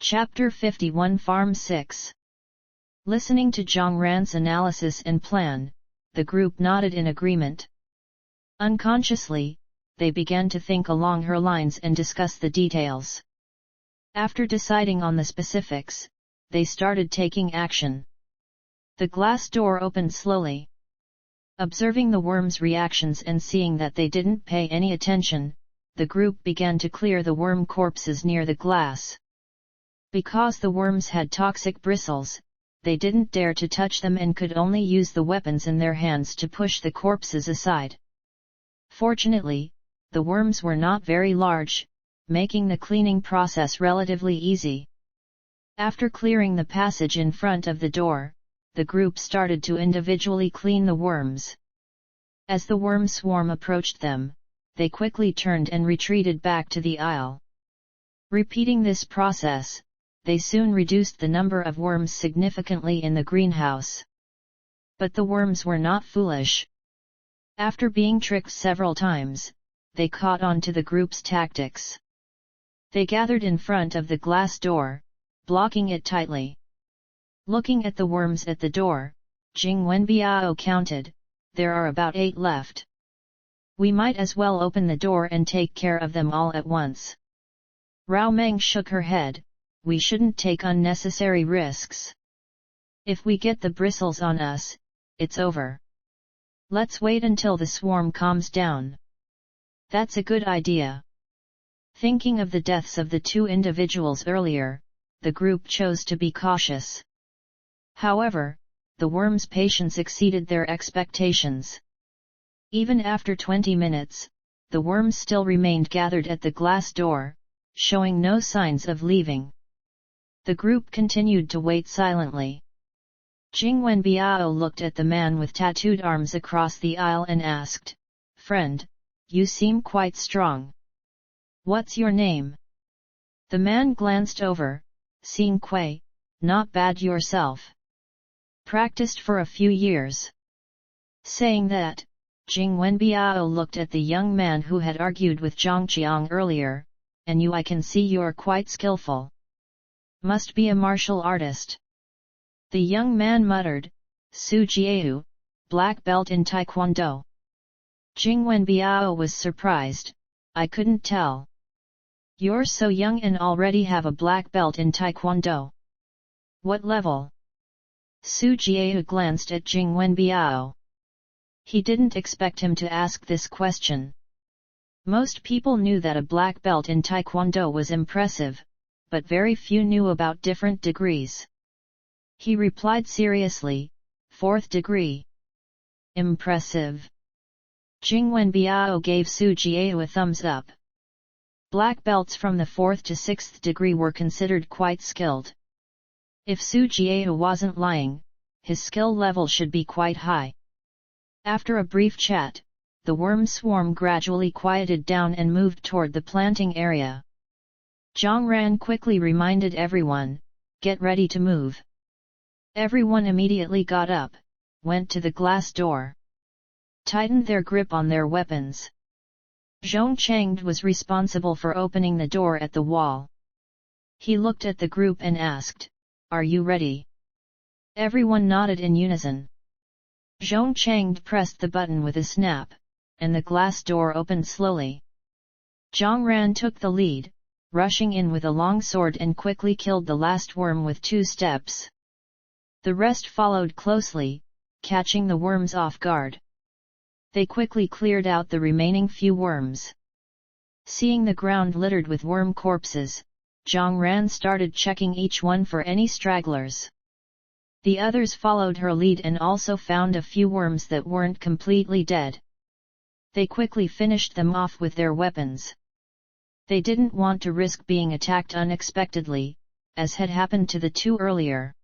Chapter 51 Farm 6. Listening to Jiang Ran's analysis and plan, the group nodded in agreement. Unconsciously, they began to think along her lines and discuss the details. After deciding on the specifics, they started taking action. The glass door opened slowly. Observing the worms' reactions and seeing that they didn't pay any attention, the group began to clear the worm corpses near the glass. Because the worms had toxic bristles, they didn't dare to touch them and could only use the weapons in their hands to push the corpses aside. Fortunately, the worms were not very large, making the cleaning process relatively easy. After clearing the passage in front of the door, the group started to individually clean the worms. As the worm swarm approached them, they quickly turned and retreated back to the aisle. Repeating this process, they soon reduced the number of worms significantly in the greenhouse. But the worms were not foolish. After being tricked several times, they caught on to the group's tactics. They gathered in front of the glass door, blocking it tightly. Looking at the worms at the door, Jing Wenbiao counted, "There are about 8 left. We might as well open the door and take care of them all at once." Rao Meng shook her head. "We shouldn't take unnecessary risks. If we get the bristles on us, it's over. Let's wait until the swarm calms down." "That's a good idea." Thinking of the deaths of the 2 individuals earlier, the group chose to be cautious. However, the worms' patience exceeded their expectations. Even after 20 minutes, the worms still remained gathered at the glass door, showing no signs of leaving. The group continued to wait silently. Jing Wenbiao looked at the man with tattooed arms across the aisle and asked, "Friend, you seem quite strong. What's your name?" The man glanced over, "Xing Kui, not bad yourself. Practiced for a few years." Saying that, Jing Wenbiao looked at the young man who had argued with Zhang Qiang earlier, "And I can see you're quite skillful. Must be a martial artist." The young man muttered, "Su Jiau, black belt in Taekwondo." Jing Wenbiao was surprised, "I couldn't tell. You're so young and already have a black belt in Taekwondo. What level?" Su Jiau glanced at Jing Wenbiao. He didn't expect him to ask this question. Most people knew that a black belt in Taekwondo was impressive, but very few knew about different degrees. He replied seriously, "4th degree." "Impressive." Jing Wenbiao gave Su Jiao a thumbs up. Black belts from the 4th to 6th degree were considered quite skilled. If Su Jiao wasn't lying, his skill level should be quite high. After a brief chat, the worm swarm gradually quieted down and moved toward the planting area. Jiang Ran quickly reminded everyone, "Get ready to move." Everyone immediately got up, went to the glass door, tightened their grip on their weapons. Zhong Chengde was responsible for opening the door at the wall. He looked at the group and asked, "Are you ready?" Everyone nodded in unison. Zhong Chengde pressed the button with a snap, and the glass door opened slowly. Jiang Ran took the lead, rushing in with a long sword and quickly killed the last worm with 2 steps. The rest followed closely, catching the worms off guard. They quickly cleared out the remaining few worms. Seeing the ground littered with worm corpses, Jiang Ran started checking each one for any stragglers. The others followed her lead and also found a few worms that weren't completely dead. They quickly finished them off with their weapons. They didn't want to risk being attacked unexpectedly, as had happened to the 2 earlier.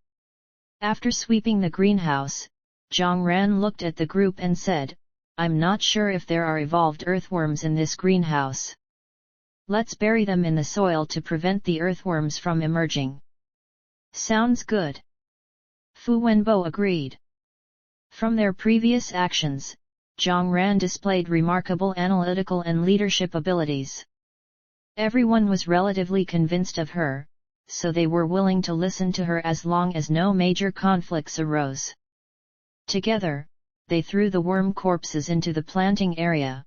After sweeping the greenhouse, Jiang Ran looked at the group and said, "I'm not sure if there are evolved earthworms in this greenhouse. Let's bury them in the soil to prevent the earthworms from emerging." "Sounds good." Fu Wenbo agreed. From their previous actions, Jiang Ran displayed remarkable analytical and leadership abilities. Everyone was relatively convinced of her, so they were willing to listen to her as long as no major conflicts arose. Together, they threw the worm corpses into the planting area.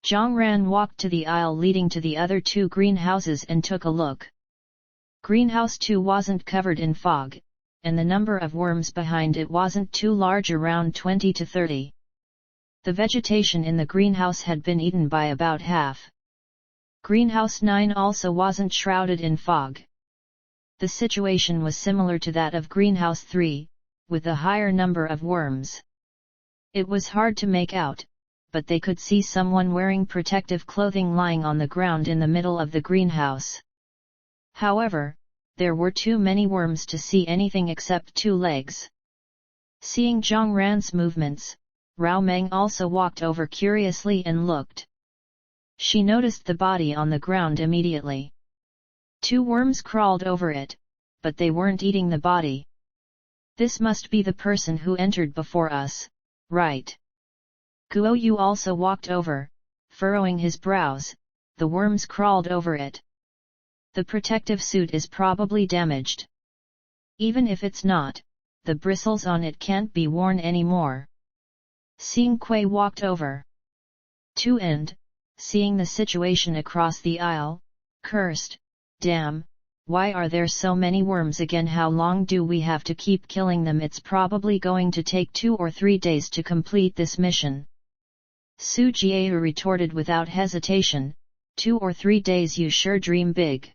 Jiang Ran walked to the aisle leading to the other two greenhouses and took a look. Greenhouse 2 wasn't covered in fog, and the number of worms behind it wasn't too large, around 20 to 30. The vegetation in the greenhouse had been eaten by about half. Greenhouse 9 also wasn't shrouded in fog. The situation was similar to that of Greenhouse 3, with a higher number of worms. It was hard to make out, but they could see someone wearing protective clothing lying on the ground in the middle of the greenhouse. However, there were too many worms to see anything except two legs. Seeing Jiang Ran's movements, Rao Meng also walked over curiously and looked. She noticed the body on the ground immediately. Two worms crawled over it, but they weren't eating the body. This must be the person who entered before us, right? Guo Yu also walked over, furrowing his brows. The worms crawled over it. The protective suit is probably damaged. Even if it's not, the bristles on it can't be worn anymore. Xing Kui walked over to and, seeing the situation across the aisle, cursed, "Damn, why are there so many worms again? How long do we have to keep killing them? It's probably going to take 2 or 3 days to complete this mission." Su Jiayu retorted without hesitation, 2 or 3 days? You sure dream big.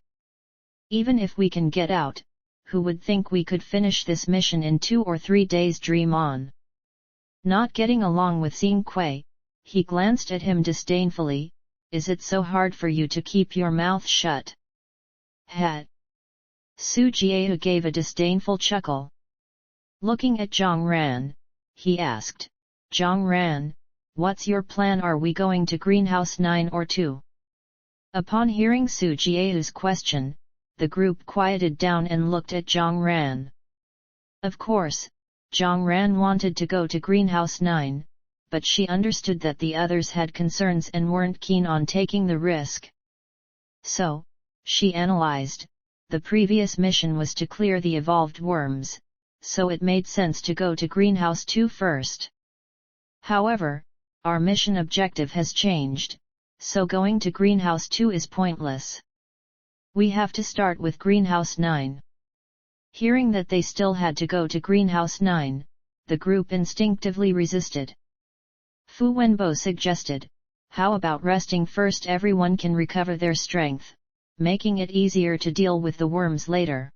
Even if we can get out, who would think we could finish this mission in 2 or 3 days? Dream on. Not getting along with Xing Kui, he glanced at him disdainfully. Is it so hard for you to keep your mouth shut? Hat. Su Jiayu gave a disdainful chuckle. Looking at Jiang Ran, he asked, "Jiang Ran, what's your plan? Are we going to Greenhouse 9 or 2? Upon hearing Su Jiayu's question, the group quieted down and looked at Jiang Ran. Of course, Jiang Ran wanted to go to Greenhouse 9, but she understood that the others had concerns and weren't keen on taking the risk. So, she analyzed, the previous mission was to clear the evolved worms, so it made sense to go to Greenhouse 2 first. However, our mission objective has changed, so going to Greenhouse 2 is pointless. We have to start with Greenhouse 9. Hearing that they still had to go to Greenhouse 9, the group instinctively resisted. Fu Wenbo suggested, how about resting first? Everyone can recover their strength, making it easier to deal with the worms later.